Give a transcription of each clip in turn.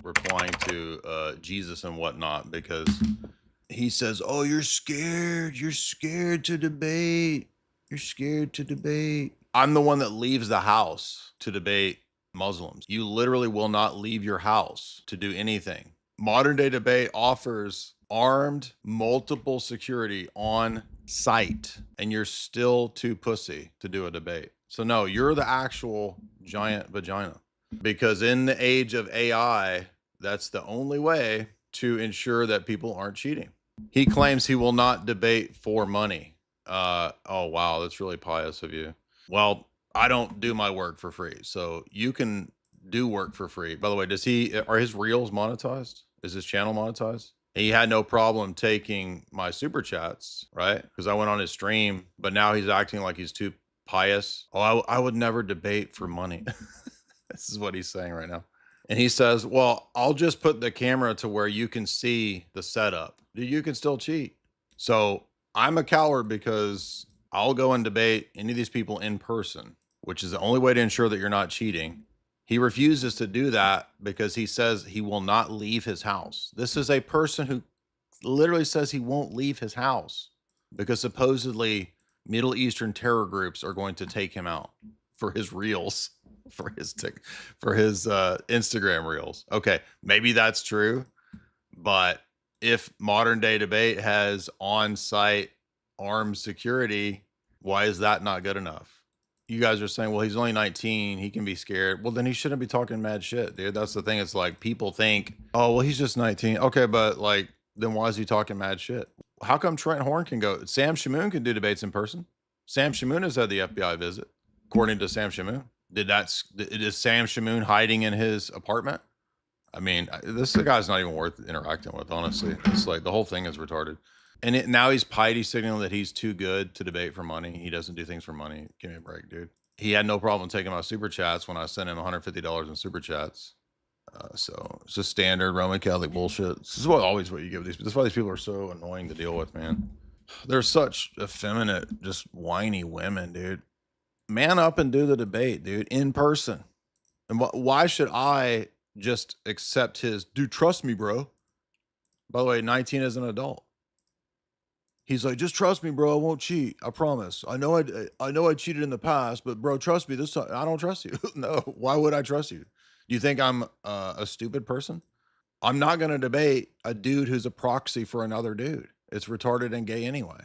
replying to Jesus and whatnot, because he says, oh, you're scared to debate, you're scared to debate. I'm the one that leaves the house to debate Muslims. You literally will not leave your house to do anything. Modern day debate offers armed multiple security on site, and you're still too pussy to do a debate. So no, you're the actual giant vagina, because in the age of AI, that's the only way to ensure that people aren't cheating. He claims he will not debate for money. Oh wow, that's really pious of you. Well, I don't do my work for free, so you can do work for free. By the way, are his reels monetized? Is his channel monetized? He had no problem taking my super chats, right? Because I went on his stream, but now he's acting like he's too pious. Oh, I would never debate for money. This is what he's saying right now. And he says, well, I'll just put the camera to where you can see the setup. You can still cheat. So I'm a coward because I'll go and debate any of these people in person, which is the only way to ensure that you're not cheating. He refuses to do that because he says he will not leave his house. This is a person who literally says he won't leave his house because supposedly Middle Eastern terror groups are going to take him out for his reels, for his Instagram reels. Okay, maybe that's true, but if modern day debate has on-site armed security, why is that not good enough? You guys are saying, well, he's only 19, he can be scared. Well, then he shouldn't be talking mad shit, dude. That's the thing. It's like people think, oh, well, he's just 19. Okay, but like, then why is he talking mad shit? How come Trent Horn can go? Sam Shamoon can do debates in person. Sam Shamoon has had the FBI visit, according to Sam Shamoon. Is Sam Shamoon hiding in his apartment? I mean, this guy's not even worth interacting with, honestly. It's like the whole thing is retarded. And now he's piety signaling that he's too good to debate for money. He doesn't do things for money. Give me a break, dude. He had no problem taking my super chats when I sent him $150 in super chats. So it's just standard Roman Catholic bullshit. This is always what you give these. This is why these people are so annoying to deal with, man. They're such effeminate, just whiny women, dude. Man up and do the debate, dude, in person. And why should I just accept his, dude, trust me, bro. By the way, 19 as an adult. He's like, just trust me, bro. I won't cheat. I promise. I know I cheated in the past, but bro, trust me this time. I don't trust you. No, why would I trust you? Do you think I'm a stupid person? I'm not going to debate a dude who's a proxy for another dude. It's retarded and gay anyway.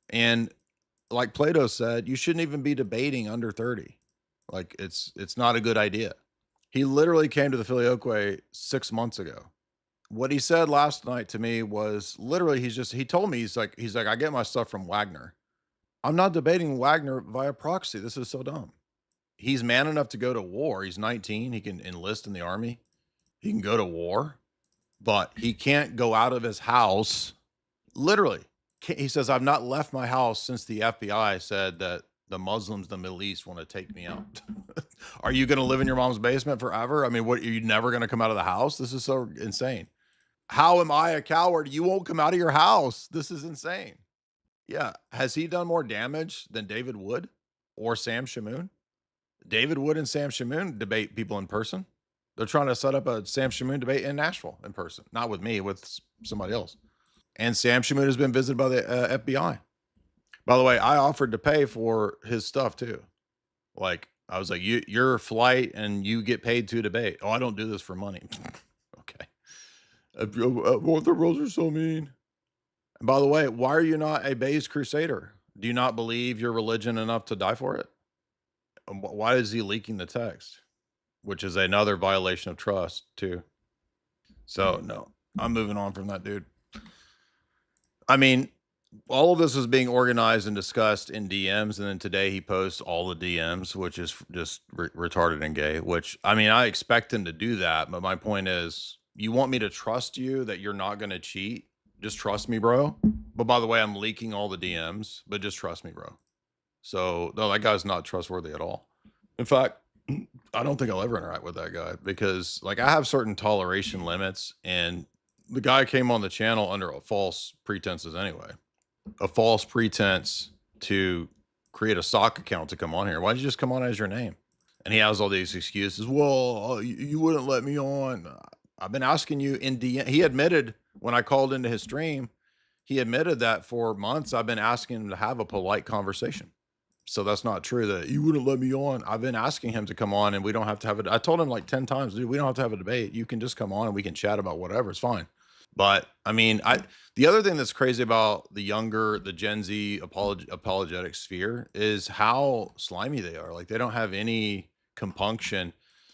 And like Plato said, you shouldn't even be debating under 30. Like it's not a good idea. He literally came to the Filioque 6 months ago. What he said last night to me was literally, he told me, he's like, I get my stuff from Wagner. I'm not debating Wagner via proxy. This is so dumb. He's man enough to go to war. He's 19. He can enlist in the army. He can go to war, but he can't go out of his house. Literally. He says, I've not left my house since the FBI said that the Muslims in the Middle East want to take me out. Are you going to live in your mom's basement forever? I mean, what, are you never going to come out of the house? This is so insane. How am I a coward? You won't come out of your house. This is insane. Yeah. Has he done more damage than David Wood or Sam Shamoon? David Wood and Sam Shamoon debate people in person. They're trying to set up a Sam Shamoon debate in Nashville in person. Not with me, with somebody else. And Sam Shamoon has been visited by the FBI. By the way, I offered to pay for his stuff too. Like, I was like, your flight and you get paid to debate. Oh, I don't do this for money. Okay. The rules are so mean. And by the way, why are you not a base crusader? Do you not believe your religion enough to die for it? Why is he leaking the text? Which is another violation of trust too. So no, I'm moving on from that dude. I mean, all of this is being organized and discussed in DMs, and then today he posts all the DMs, which is just retarded and gay, which, I mean, I expect him to do that, but my point is, you want me to trust you that you're not going to cheat? Just trust me, bro. But by the way, I'm leaking all the DMs, but just trust me, bro. So no, that guy's not trustworthy at all. In fact, I don't think I'll ever interact with that guy because like I have certain toleration limits, and the guy came on the channel under a false pretenses anyway. A false pretense to create a sock account to come on here. Why'd you just come on as your name? And he has all these excuses. Well, you wouldn't let me on. I've been asking you in DM. He admitted when I called into his stream, he admitted that for months I've been asking him to have a polite conversation. So that's not true that you wouldn't let me on. I've been asking him to come on and we don't have to have it. I told him like 10 times, dude, we don't have to have a debate. You can just come on and we can chat about whatever. It's fine. But I mean, the other thing that's crazy about the Gen Z apologetic sphere is how slimy they are. Like they don't have any compunction.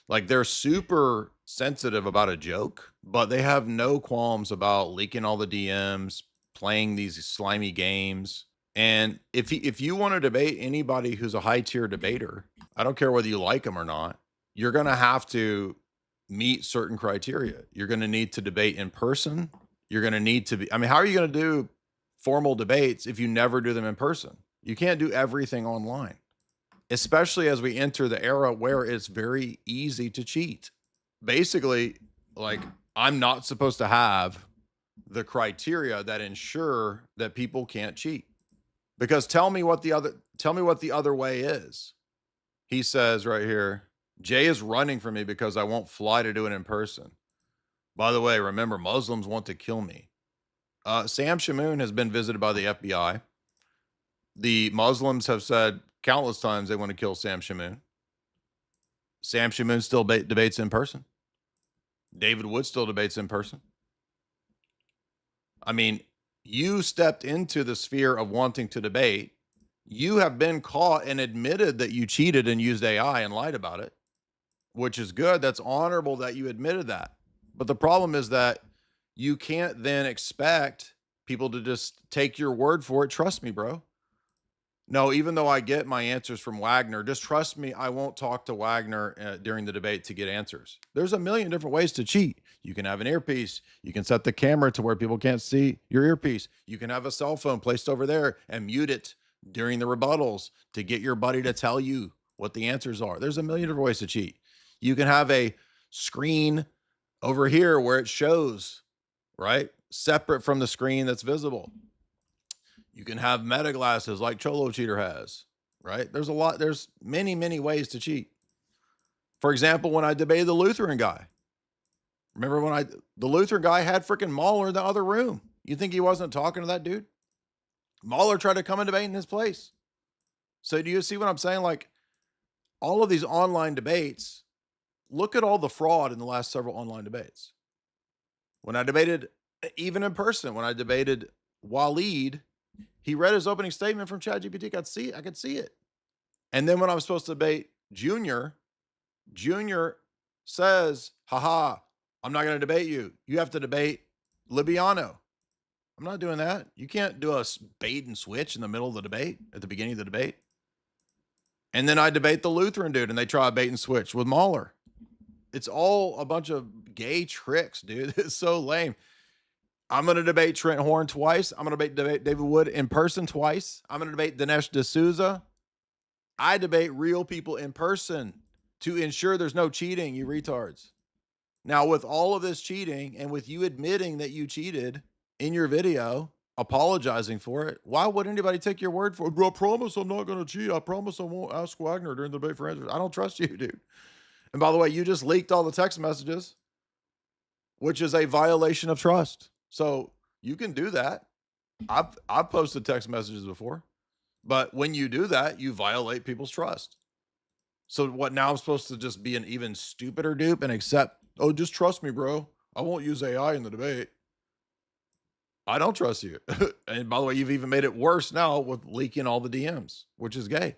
Like they're super sensitive about a joke, but they have no qualms about leaking all the DMs, playing these slimy games. And if you want to debate anybody who's a high tier debater, I don't care whether you like them or not, you're going to have to meet certain criteria. You're going to need to debate in person. You're going to need to be, I mean, how are you going to do formal debates if you never do them in person? You can't do everything online, especially as we enter the era where it's very easy to cheat. Basically, like I'm not supposed to have the criteria that ensure that people can't cheat. Because tell me what the other way is. He says right here, Jay is running from me because I won't fly to do it in person. By the way, remember, Muslims want to kill me. Sam Shamoon has been visited by the FBI. The Muslims have said countless times they want to kill Sam Shamoon. Sam Shamoon still debates in person. David Wood still debates in person. I mean, you stepped into the sphere of wanting to debate. You have been caught and admitted that you cheated and used AI and lied about it, which is good. That's honorable that you admitted that. But the problem is that you can't then expect people to just take your word for it. Trust me, bro. No, even though I get my answers from Wagner, just trust me, I won't talk to Wagner during the debate to get answers. There's a million different ways to cheat. You can have an earpiece. You can set the camera to where people can't see your earpiece. You can have a cell phone placed over there and mute it during the rebuttals to get your buddy to tell you what the answers are. There's a million different ways to cheat. You can have a screen over here where it shows, right? Separate from the screen that's visible. You can have meta glasses like Cholo Cheater has, right? There's many, many ways to cheat. For example, when I debated the Lutheran guy, remember when the Lutheran guy had freaking Mahler in the other room. You think he wasn't talking to that dude? Mahler tried to come and debate in his place. So do you see what I'm saying? Like all of these online debates, look at all the fraud in the last several online debates. When I debated, even in person, when I debated Waleed, he read his opening statement from ChatGPT. I could see it. And then when I was supposed to debate Junior says, haha, I'm not going to debate you. You have to debate Libiano. I'm not doing that. You can't do a bait and switch in the middle of the debate, at the beginning of the debate. And then I debate the Lutheran dude and they try a bait and switch with Mahler. It's all a bunch of gay tricks, dude. It's so lame. I'm going to debate Trent Horn twice. I'm going to debate David Wood in person twice. I'm going to debate Dinesh D'Souza. I debate real people in person to ensure there's no cheating, you retards. Now, with all of this cheating and with you admitting that you cheated in your video, apologizing for it, why would anybody take your word for it? Bro, I promise I'm not going to cheat. I promise I won't ask Wagner during the debate for answers. I don't trust you, dude. And by the way, you just leaked all the text messages, which is a violation of trust. So you can do that. I've posted text messages before, but when you do that, you violate people's trust. So what now? I'm supposed to just be an even stupider dupe and accept, oh, just trust me, bro. I won't use AI in the debate. I don't trust you. And by the way, you've even made it worse now with leaking all the DMs, which is gay.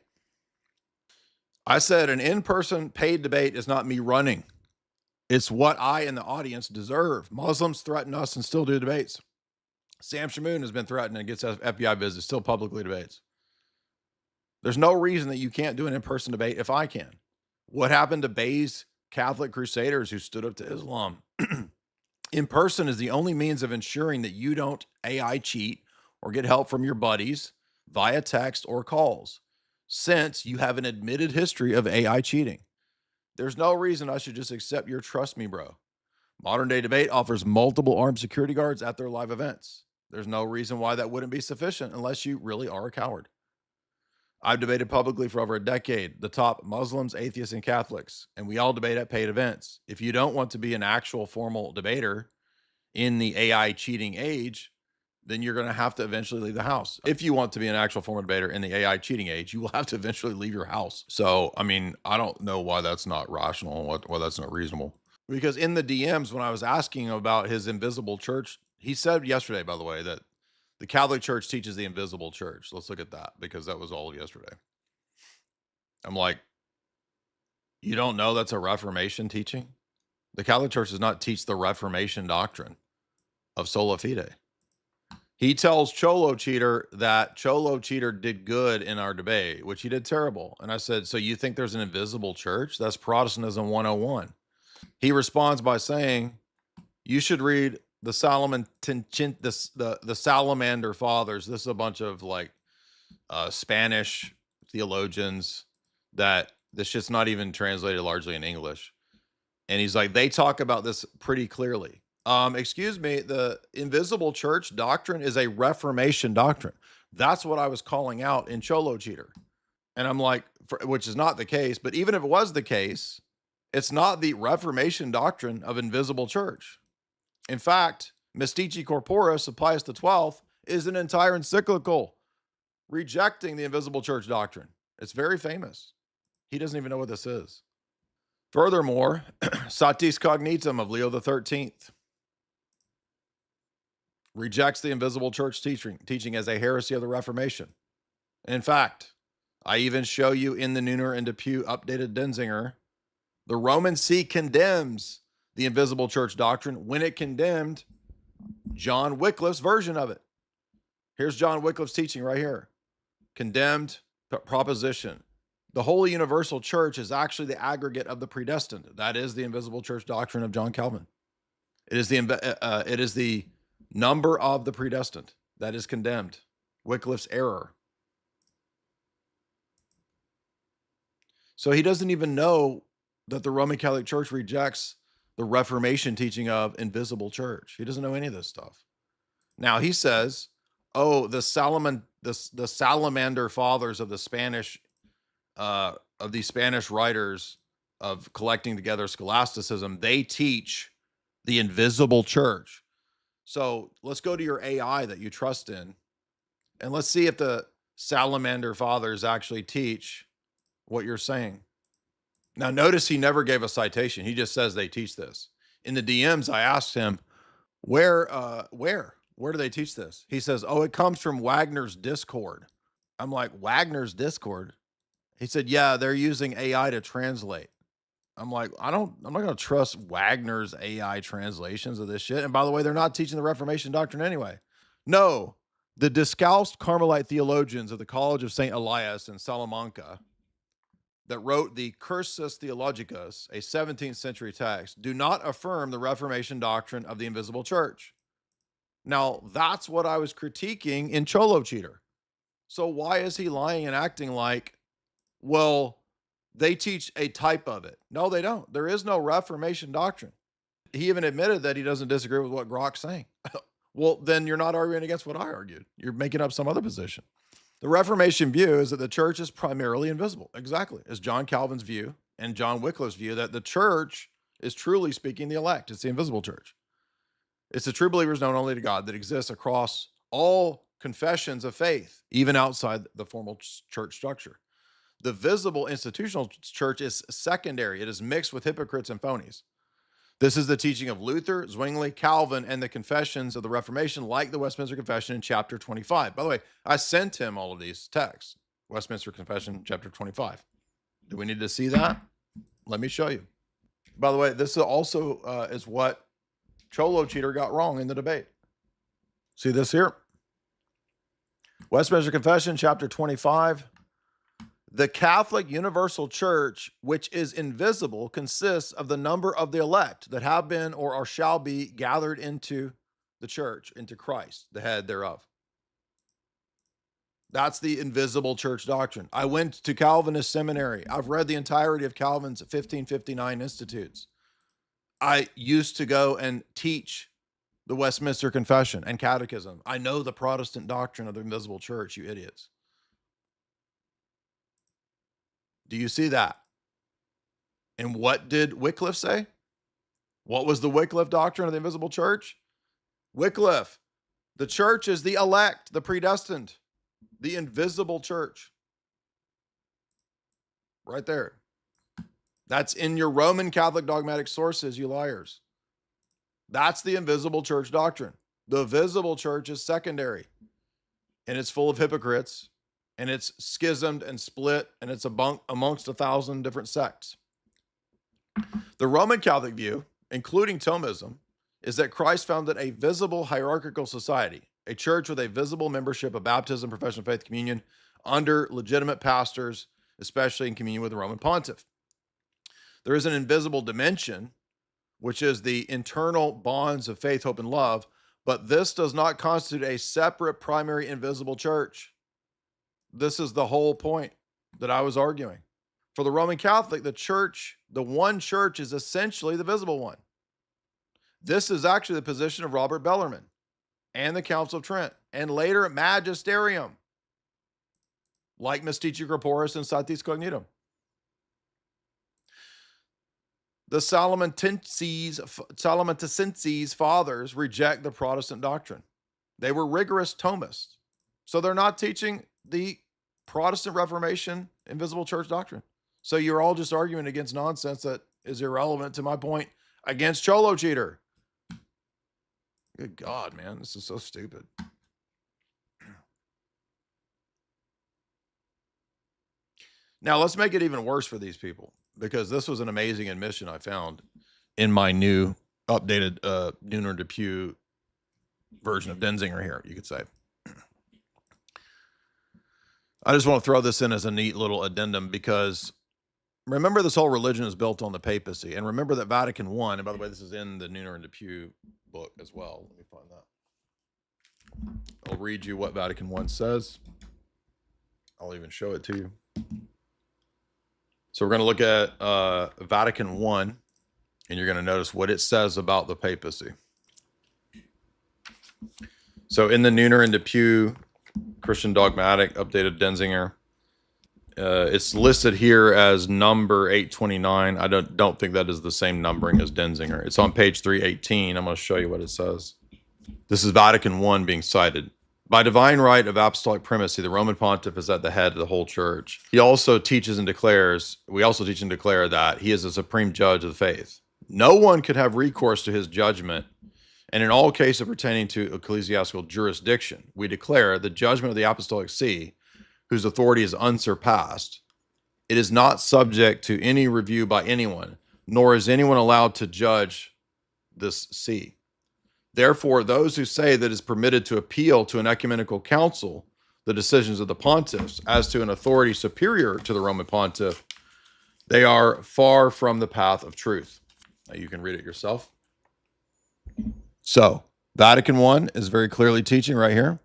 I said an in-person paid debate is not me running. It's what I and the audience deserve. Muslims threaten us and still do debates. Sam Shamoon has been threatened and gets FBI visits, still publicly debates. There's no reason that you can't do an in-person debate if I can. What happened to Bayes Catholic Crusaders who stood up to Islam? In person is the only means of ensuring that you don't AI cheat or get help from your buddies via text or calls, since you have an admitted history of AI cheating. There's no reason I should just accept your trust me, bro. Modern Day Debate offers multiple armed security guards at their live events. There's no reason why that wouldn't be sufficient unless you really are a coward. I've debated publicly for over a decade, the top Muslims, atheists, and Catholics, and we all debate at paid events. If you don't want to be an actual formal debater in the AI cheating age, then you're going to have to eventually leave the house. If you want to be an actual formal debater in the AI cheating age, you will have to eventually leave your house. So, I mean, I don't know why that's not rational, why that's not reasonable. Because in the DMs, when I was asking him about his invisible church, he said yesterday, by the way, that the Catholic Church teaches the invisible church. Let's look at that because that was all yesterday. I'm like, you don't know that's a Reformation teaching? The Catholic Church does not teach the Reformation doctrine of sola fide. He tells Cholo Cheater that Cholo Cheater did good in our debate, which he did terrible. And I said, so you think there's an invisible church? That's Protestantism 101. He responds by saying, you should read the the Salamander Fathers. This is a bunch of like Spanish theologians that this shit's not even translated largely in English. And he's like, they talk about this pretty clearly. Excuse me, the invisible church doctrine is a Reformation doctrine. That's what I was calling out in Cholo Cheater. And I'm like, which is not the case, but even if it was the case, it's not the Reformation doctrine of invisible church. In fact, Mystici Corporis of Pius XII is an entire encyclical rejecting the invisible church doctrine. It's very famous. He doesn't even know what this is. Furthermore, Satis Cognitum of Leo XIII rejects the invisible church teaching as a heresy of the Reformation. In fact, I even show you in the Neuner and Depew updated Denzinger, the Roman See condemns the invisible church doctrine when it condemned John Wycliffe's version of it. Here's John Wycliffe's teaching right here. Condemned proposition. The Holy Universal Church is actually the aggregate of the predestined. That is the invisible church doctrine of John Calvin. It is the number of the predestined that is condemned. Wycliffe's error. So he doesn't even know that the Roman Catholic Church rejects the Reformation teaching of invisible church. He doesn't know any of this stuff. Now he says, oh, the Salamander Fathers of the Spanish of these Spanish writers of collecting together scholasticism, they teach the invisible church. So let's go to your AI that you trust in, and let's see if the Salamander Fathers actually teach what you're saying. Now, notice he never gave a citation. He just says they teach this. In the DMs, I asked him, where do they teach this? He says, oh, it comes from Wagner's Discord. I'm like, Wagner's Discord? He said, yeah, they're using AI to translate. I'm like, I'm not going to trust Wagner's AI translations of this shit. And by the way, they're not teaching the Reformation doctrine anyway. No, the Discalced Carmelite theologians of the College of St. Elias in Salamanca that wrote the Cursus Theologicus, a 17th century text, do not affirm the Reformation doctrine of the invisible church. Now, that's what I was critiquing in Cholo Cheater. So why is he lying and acting like, well, they teach a type of it? No, they don't. There is no Reformation doctrine. He even admitted that he doesn't disagree with what Grok's saying. Well, then you're not arguing against what I argued. You're making up some other position. The Reformation view is that the church is primarily invisible. Exactly. It's John Calvin's view and John Wycliffe's view that the church is truly speaking the elect. It's the invisible church. It's the true believers known only to God that exists across all confessions of faith, even outside the formal church structure. The visible institutional church is secondary. It is mixed with hypocrites and phonies. This is the teaching of Luther, Zwingli, Calvin, and the confessions of the Reformation, like the Westminster Confession in chapter 25. By the way, I sent him all of these texts. Westminster Confession, chapter 25. Do we need to see that? Let me show you. By the way, this also is what Cholo Cheater got wrong in the debate. See this here? Westminster Confession, chapter 25. The Catholic Universal Church, which is invisible, consists of the number of the elect that have been or are shall be gathered into the church, into Christ, the head thereof. That's the invisible church doctrine. I went to Calvinist seminary. I've read the entirety of Calvin's 1559 Institutes. I used to go and teach the Westminster Confession and Catechism. I know the Protestant doctrine of the invisible church, you idiots. Do you see that? And what did Wycliffe say? What was the Wycliffe doctrine of the invisible church? Wycliffe, the church is the elect, the predestined, the invisible church. Right there. That's in your Roman Catholic dogmatic sources, you liars. That's the invisible church doctrine. The visible church is secondary, and it's full of hypocrites, and it's schismed and split, and it's amongst 1,000 different sects. The Roman Catholic view, including Thomism, is that Christ founded a visible hierarchical society, a church with a visible membership of baptism, profession of faith, communion, under legitimate pastors, especially in communion with the Roman pontiff. There is an invisible dimension, which is the internal bonds of faith, hope, and love, but this does not constitute a separate primary invisible church. This is the whole point that I was arguing. For the Roman Catholic, the church, the one church, is essentially the visible one. This is actually the position of Robert Bellarmine and the Council of Trent, and later Magisterium, like Mystici Corporis and Satis Cognitum. The Salamentenses fathers reject the Protestant doctrine. They were rigorous Thomists. So they're not teaching the Protestant Reformation invisible church doctrine. So you're all just arguing against nonsense that is irrelevant to my point against Cholo Cheater. Good God, man, this is so stupid. Now, let's make it even worse for these people, because this was an amazing admission I found in my new updated Nooner Depew version of Denzinger here, you could say. I just want to throw this in as a neat little addendum, because remember, this whole religion is built on the papacy. And remember that Vatican I, and by the way, this is in the Nooner and Depew book as well. Let me find that. I'll read you what Vatican I says. I'll even show it to you. So we're going to look at Vatican I, and you're going to notice what it says about the papacy. So in the Nooner and Depew Christian Dogmatic, updated Denzinger, it's listed here as number 829. I don't think that is the same numbering as Denzinger. It's on page 318. I'm going to show you what it says. This is Vatican I being cited. By divine right of apostolic primacy, the Roman pontiff is at the head of the whole church. We also teach and declare that he is the supreme judge of the faith. No one could have recourse to his judgment, and in all cases pertaining to ecclesiastical jurisdiction, we declare the judgment of the apostolic see, whose authority is unsurpassed. It is not subject to any review by anyone, nor is anyone allowed to judge this see. Therefore, those who say that it is permitted to appeal to an ecumenical council the decisions of the pontiffs as to an authority superior to the Roman pontiff, they are far from the path of truth. Now, you can read it yourself. So, Vatican I is very clearly teaching right here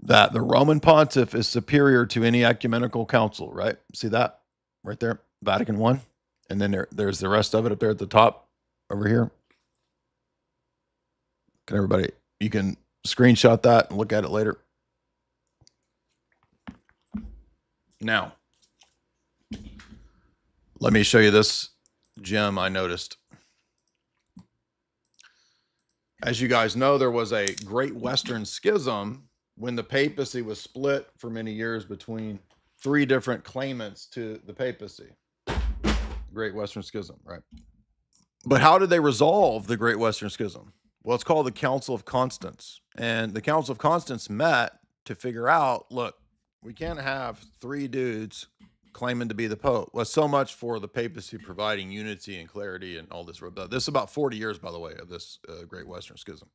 that the Roman pontiff is superior to any ecumenical council, right? See that right there? Vatican I. And then there's the rest of it up there at the top over here. Can everybody, you can screenshot that and look at it later. Now, let me show you this gem I noticed. As you guys know, there was a Great Western Schism when the papacy was split for many years between three different claimants to the papacy. Great Western Schism, right? But how did they resolve the Great Western Schism? Well, it's called the Council of Constance. And the Council of Constance met to figure out, look, we can't have three dudes claiming to be the Pope. Well, so much for the papacy providing unity and clarity and all this. This is about 40 years, by the way, of this Great Western Schism.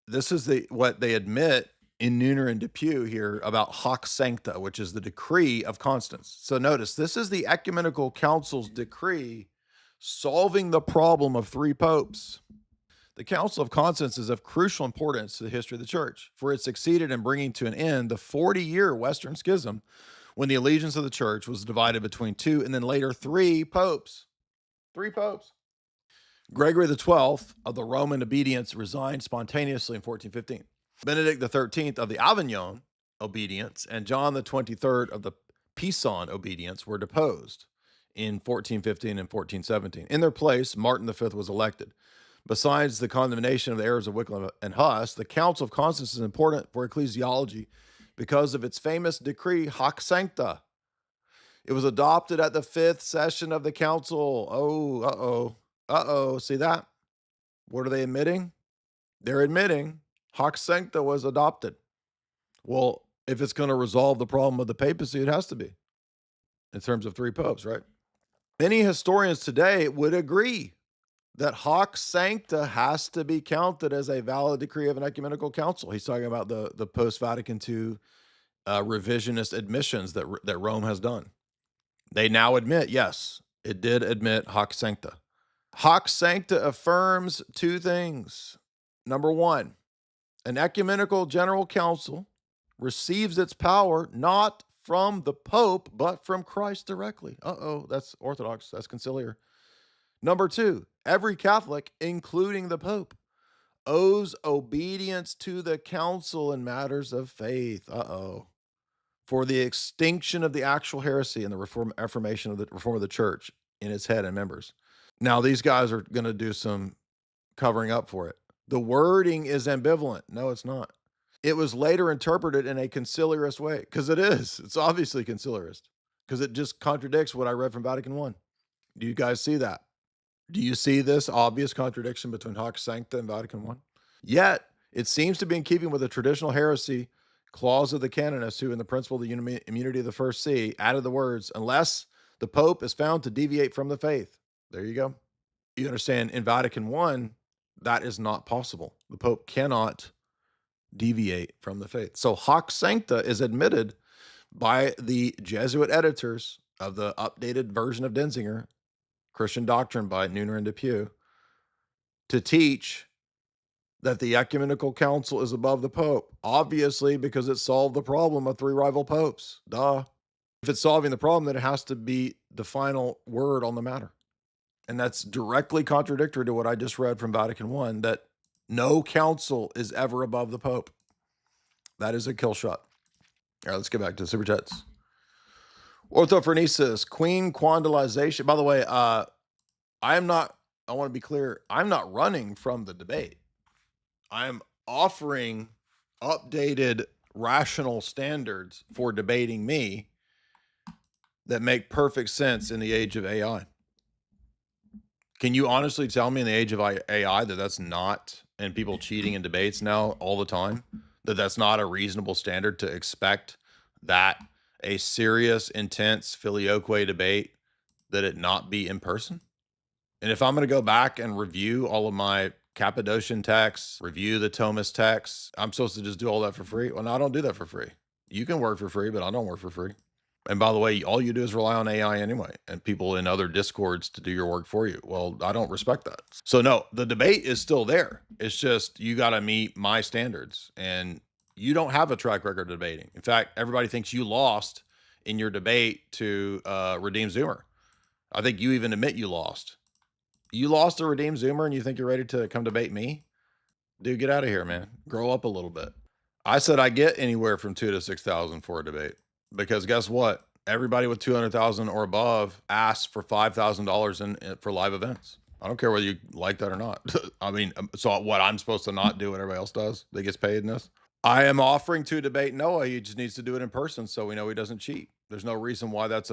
This is what they admit in Nooner and Depew here about Haec Sancta, which is the decree of Constance. So notice, this is the Ecumenical Council's decree solving the problem of three popes. The Council of Constance is of crucial importance to the history of the church, for it succeeded in bringing to an end the 40-year Western Schism when the allegiance of the church was divided between two and then later three popes. Three popes. Gregory XII of the Roman obedience resigned spontaneously in 1415. Benedict XIII of the Avignon obedience and John the 23rd of the Pison obedience were deposed in 1415 and 1417. In their place, Martin V was elected. Besides the condemnation of the errors of Wycliffe and Huss, the Council of Constance is important for ecclesiology because of its famous decree, Haec Sancta. It was adopted at the 5th session of the council. Oh, see that? What are they admitting? They're admitting Haec Sancta was adopted. Well, if it's going to resolve the problem of the papacy, it has to be in terms of 3 popes, right? Many historians today would agree that Haec Sancta has to be counted as a valid decree of an ecumenical council. He's talking about the post-Vatican II revisionist admissions that Rome has done. They now admit, yes, it did admit Haec Sancta. Haec Sancta affirms 2 things. Number 1, an ecumenical general council receives its power not from the Pope, but from Christ directly. That's Orthodox. That's conciliar. Number 2, every Catholic, including the Pope, owes obedience to the council in matters of faith. For the extinction of the actual heresy and the reform of the church in its head and members. Now, these guys are going to do some covering up for it. The wording is ambivalent. No, it's not. It was later interpreted in a conciliarist way, because it is. It's obviously conciliarist, because it just contradicts what I read from Vatican I. Do you guys see that? Do you see this obvious contradiction between Haec Sancta and Vatican I? Yet, it seems to be in keeping with the traditional heresy clause of the canonists who, in the principle of the immunity of the first see, added the words, unless the Pope is found to deviate from the faith. There you go. You understand, in Vatican I, that is not possible. The Pope cannot deviate from the faith. So Haec Sancta is admitted by the Jesuit editors of the updated version of Denzinger, Christian Doctrine by Neuner and Depew, to teach that the ecumenical council is above the Pope, obviously because it solved the problem of 3 rival popes. Duh. If it's solving the problem, then it has to be the final word on the matter. And that's directly contradictory to what I just read from Vatican I, that no council is ever above the Pope. That is a kill shot. All right, let's get back to the super chats. Orthophrenesis, queen quandalization. By the way, I want to be clear, I'm not running from the debate. I'm offering updated rational standards for debating me that make perfect sense in the age of AI. Can you honestly tell me in the age of AI that that's not, and people cheating in debates now all the time, that that's not a reasonable standard to expect that a serious, intense filioque debate, that it not be in person? And if I'm going to go back and review all of my Cappadocian texts, review the Thomist texts, I'm supposed to just do all that for free? Well, no, I don't do that for free. You can work for free, but I don't work for free. And by the way, all you do is rely on AI anyway, and people in other discords to do your work for you. Well, I don't respect that. So no, the debate is still there. It's just, you got to meet my standards, and you don't have a track record of debating. In fact, everybody thinks you lost in your debate to Redeem Zoomer. I think you even admit you lost. You lost to Redeem Zoomer and you think you're ready to come debate me? Dude, get out of here, man. Grow up a little bit. I said I get anywhere from 2,000 to 6,000 for a debate, because guess what? Everybody with 200,000 or above asks for $5,000 for live events. I don't care whether you like that or not. I mean, so what, I'm supposed to not do what everybody else does that gets paid in this? I am offering to debate Noah. He just needs to do it in person so we know he doesn't cheat. There's no reason why that's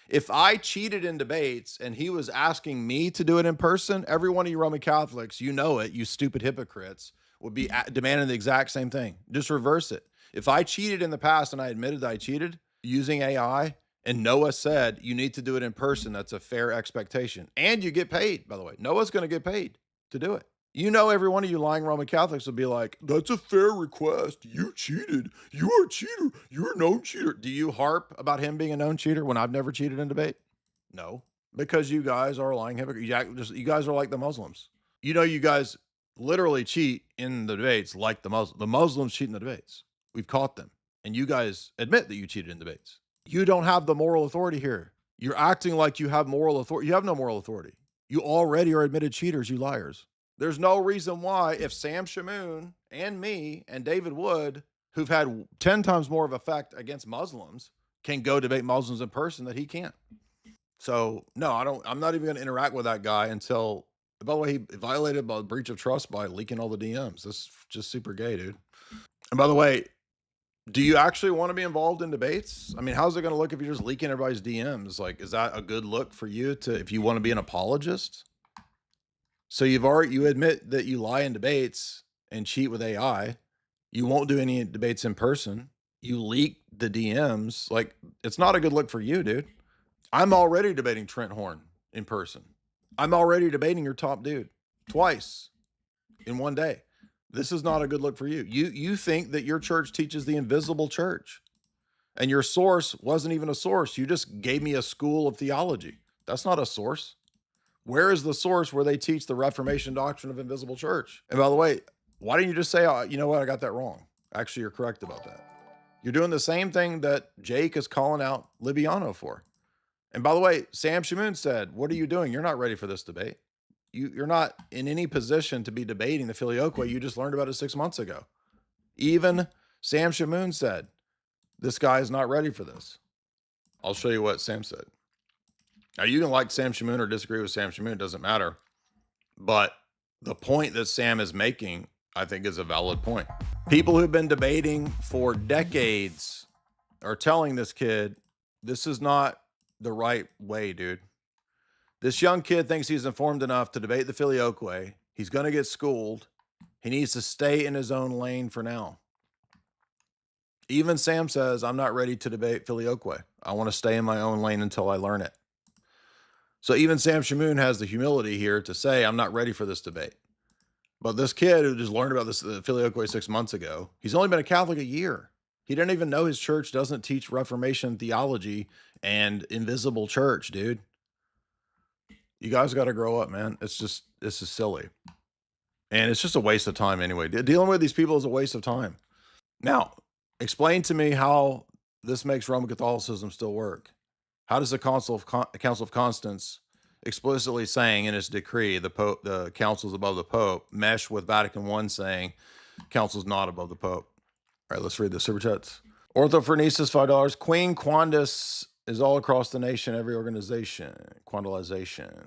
if I cheated in debates and he was asking me to do it in person, every one of you Roman Catholics, you know it, you stupid hypocrites, would be demanding the exact same thing. Just reverse it. If I cheated in the past and I admitted that I cheated using AI, and Noah said you need to do it in person, that's a fair expectation. And you get paid, by the way. Noah's going to get paid to do it. You know, every one of you lying Roman Catholics will be like, that's a fair request. You cheated. You are a cheater. You're a known cheater. Do you harp about him being a known cheater when I've never cheated in debate? No, because you guys are lying hypocrites. You guys are like the Muslims. You know, you guys literally cheat in the debates like the Muslims. The Muslims cheat in the debates. We've caught them. And you guys admit that you cheated in debates. You don't have the moral authority here. You're acting like you have moral authority. You have no moral authority. You already are admitted cheaters, you liars. There's no reason why, if Sam Shamoon and me and David Wood who've had 10 times more of effect against Muslims can go debate Muslims in person that he can't. So no, I'm not even going to interact with that guy until, by the way, he violated by breach of trust by leaking all the DMs. This is just super gay, dude. And by the way, do you actually want to be involved in debates? I mean, how's it going to look if you're just leaking everybody's DMs? Like, is that a good look for you to, if you want to be an apologist? So you admit that you lie in debates and cheat with AI. You won't do any debates in person. You leak the DMs. Like, it's not a good look for you, dude. I'm already debating Trent Horn in person. I'm already debating your top dude twice in one day. This is not a good look for you. You think that your church teaches the invisible church, and your source wasn't even a source. You just gave me a school of theology. That's not a source. Where is the source where they teach the Reformation doctrine of invisible church? And by the way, why didn't you just say, oh, you know what, I got that wrong? Actually, you're correct about that. You're doing the same thing that Jake is calling out Libiano for. And by the way, Sam Shamoon said, what are you doing? You're not ready for this debate. You're not in any position to be debating the Filioque. You just learned about it 6 months ago. Even Sam Shamoon said, this guy is not ready for this. I'll show you what Sam said. Now, you can like Sam Shamoon or disagree with Sam Shamoon. It doesn't matter. But the point that Sam is making, I think, is a valid point. People who've been debating for decades are telling this kid, this is not the right way, dude. This young kid thinks he's informed enough to debate the Filioque. He's going to get schooled. He needs to stay in his own lane for now. Even Sam says, I'm not ready to debate Filioque. I want to stay in my own lane until I learn it. So even Sam Shamoon has the humility here to say, I'm not ready for this debate. But this kid who just learned about this Filioque 6 months ago, he's only been a Catholic a year. He didn't even know his church doesn't teach Reformation theology and invisible church, dude. You guys got to grow up, man. This is silly. And it's just a waste of time anyway. Dealing with these people is a waste of time. Now, explain to me how this makes Roman Catholicism still work. How does the Council of Constance explicitly saying in its decree, the council's above the Pope, mesh with Vatican I saying council's not above the Pope? All right, let's read the super chats. Orthophoresis, $5. Queen Quandus is all across the nation, every organization. Quandalization.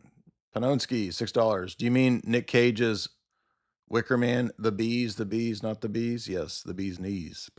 Panonsky, $6. Do you mean Nick Cage's Wicker Man, the bees, not the bees? Yes, the bee's knees.